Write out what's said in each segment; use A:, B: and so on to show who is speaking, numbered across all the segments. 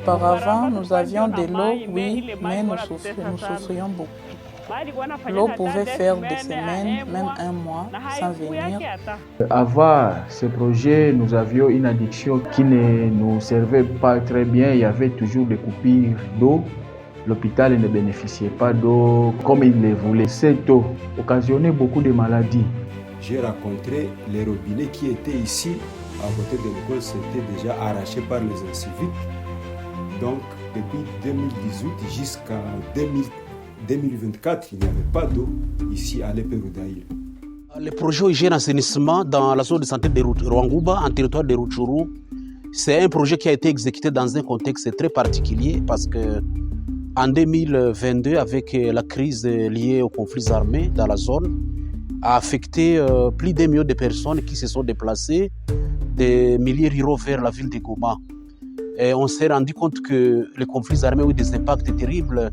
A: Auparavant, nous avions de l'eau, oui, mais nous souffrions beaucoup. L'eau pouvait faire des semaines, même un mois, sans venir.
B: Avant ce projet, nous avions une addiction qui ne nous servait pas très bien. Il y avait toujours des coupures d'eau. L'hôpital ne bénéficiait pas d'eau comme il le voulait. Cette eau occasionnait beaucoup de maladies.
C: J'ai rencontré les robinets qui étaient ici, à côté de l'école, c'était déjà arraché par les inciviques. Donc, depuis 2018 jusqu'à 2024, il n'y avait pas d'eau ici à l'Eperudaï.
D: Le projet hygiène d'assainissement dans la zone de santé de Rwangouba, en territoire de Rutshuru, c'est un projet qui a été exécuté dans un contexte très particulier parce que en 2022, avec la crise liée aux conflits armés dans la zone, a affecté plus d'1 million de personnes qui se sont déplacées des milliers ruraux vers la ville de Goma. Et on s'est rendu compte que les conflits armés ont eu des impacts terribles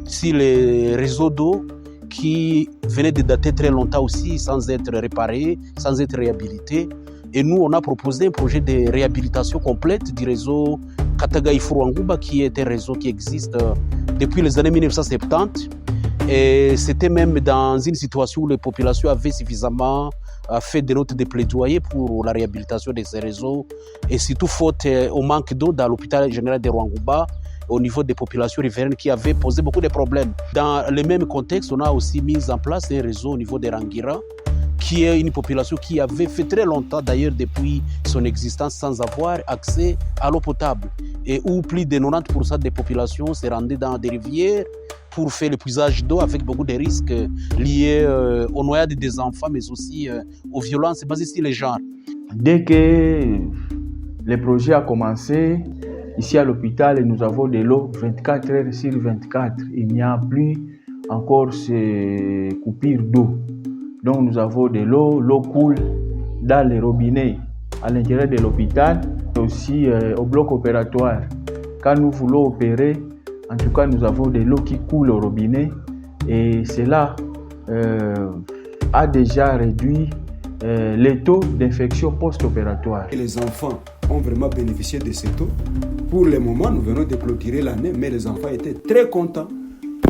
D: sur les réseaux d'eau qui venaient de dater très longtemps aussi sans être réparés, sans être réhabilités. Et nous, on a proposé un projet de réhabilitation complète du réseau Katagaï-Rwangouba, qui est un réseau qui existe depuis les années 1970. Et c'était même dans une situation où les populations avaient suffisamment fait des notes de plaidoyer pour la réhabilitation de ces réseaux. Et surtout faute au manque d'eau dans l'hôpital général de Rwangouba, au niveau des populations riveraines qui avaient posé beaucoup de problèmes. Dans le même contexte, on a aussi mis en place un réseau au niveau de Rangira, qui est une population qui avait fait très longtemps, d'ailleurs depuis son existence, sans avoir accès à l'eau potable. Et où plus de 90% des populations se rendaient dans des rivières pour faire l'épuisage d'eau avec beaucoup de risques liés aux noyades des enfants, mais aussi aux violences basées sur les genres.
B: Dès que le projet a commencé, ici à l'hôpital, nous avons de l'eau 24 heures sur 24. Il n'y a plus encore ces coupures d'eau. Donc nous avons de l'eau, l'eau coule dans les robinets à l'intérieur de l'hôpital, et aussi au bloc opératoire. Quand nous voulons opérer, en tout cas nous avons de l'eau qui coule au robinet et cela a déjà réduit les taux d'infection post-opératoire.
C: Les enfants ont vraiment bénéficié de cette eau. Pour le moment, nous venons de clôturer l'année, mais les enfants étaient très contents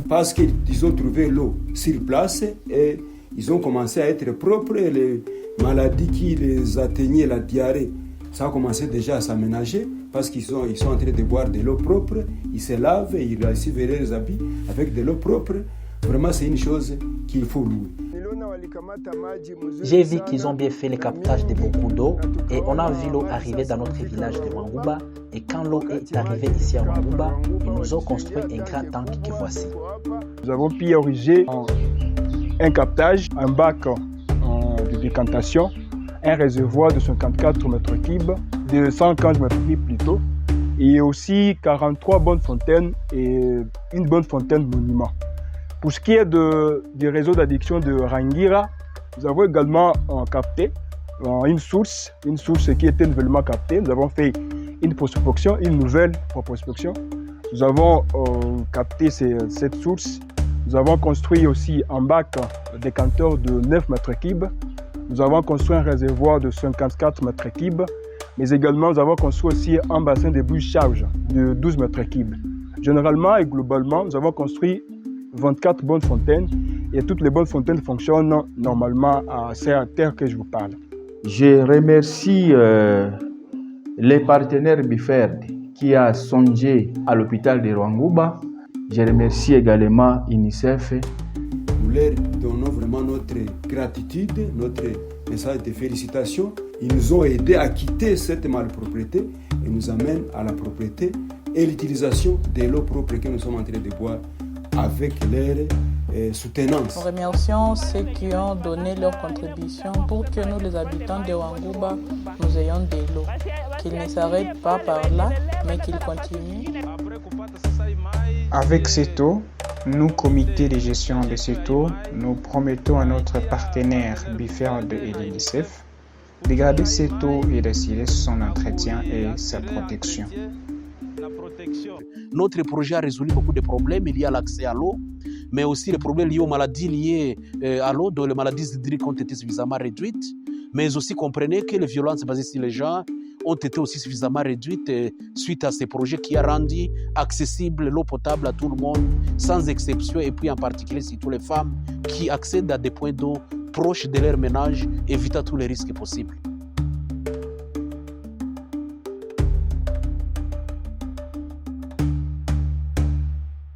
C: parce qu'ils ont trouvé l'eau sur place et ils ont commencé à être propres. Et les maladies qui les atteignaient, la diarrhée, ça a commencé déjà à s'aménager parce qu'ils sont en train de boire de l'eau propre, ils se lavent, ils lessivent les habits avec de l'eau propre. Vraiment, c'est une chose qu'il faut louer.
E: J'ai vu qu'ils ont bien fait le captage de beaucoup d'eau et on a vu l'eau arriver dans notre village de Rwangouba. Et quand l'eau est arrivée ici à Rwangouba, ils nous ont construit un grand tank que voici.
F: Nous avons priorigé un captage, un bac de décantation, un réservoir de 54 mètres cubes, de 115 mètres cubes plutôt, et aussi 43 bonnes fontaines et une bonne fontaine monument. Pour ce qui est du réseau d'addiction de Rangira, nous avons également capté une source qui était nouvellement captée. Nous avons fait une nouvelle prospection. Nous avons capté cette source. Nous avons construit aussi un bac décanteur de 9 mètres cubes. Nous avons construit un réservoir de 54 mètres cubes. Mais également, nous avons construit aussi un bassin de bouche-charge de 12 mètres cubes. Généralement et globalement, nous avons construit 24 bonnes fontaines et toutes les bonnes fontaines fonctionnent normalement à cette terre que je vous parle.
B: Je remercie les partenaires BIFERD qui a songé à l'hôpital de Rwangouba. Je remercie également UNICEF.
C: Nous leur donnons vraiment notre gratitude, notre message de félicitations. Ils nous ont aidés à quitter cette malpropreté et nous amènent à la propreté et l'utilisation de l'eau propre que nous sommes en train de boire avec leur soutenance.
A: Nous remercions ceux qui ont donné leur contribution pour que nous, les habitants de Rwangouba, nous ayons de l'eau. Qu'ils ne s'arrêtent pas par là, mais qu'ils continuent.
G: Avec cette eau, nous, comité de gestion de cette eau, nous promettons à notre partenaire BIFERD et l'UNICEF de garder cette eau et d'assurer son entretien et sa protection.
D: Notre projet a résolu beaucoup de problèmes liés à l'accès à l'eau, mais aussi les problèmes liés aux maladies liées à l'eau, dont les maladies hydriques ont été suffisamment réduites. mais aussi comprenez que les violences basées sur les genres ont été aussi suffisamment réduites suite à ces projets qui a rendu accessible l'eau potable à tout le monde, sans exception, et puis en particulier surtout les femmes qui accèdent à des points d'eau proches de leur ménage, évitant tous les risques possibles.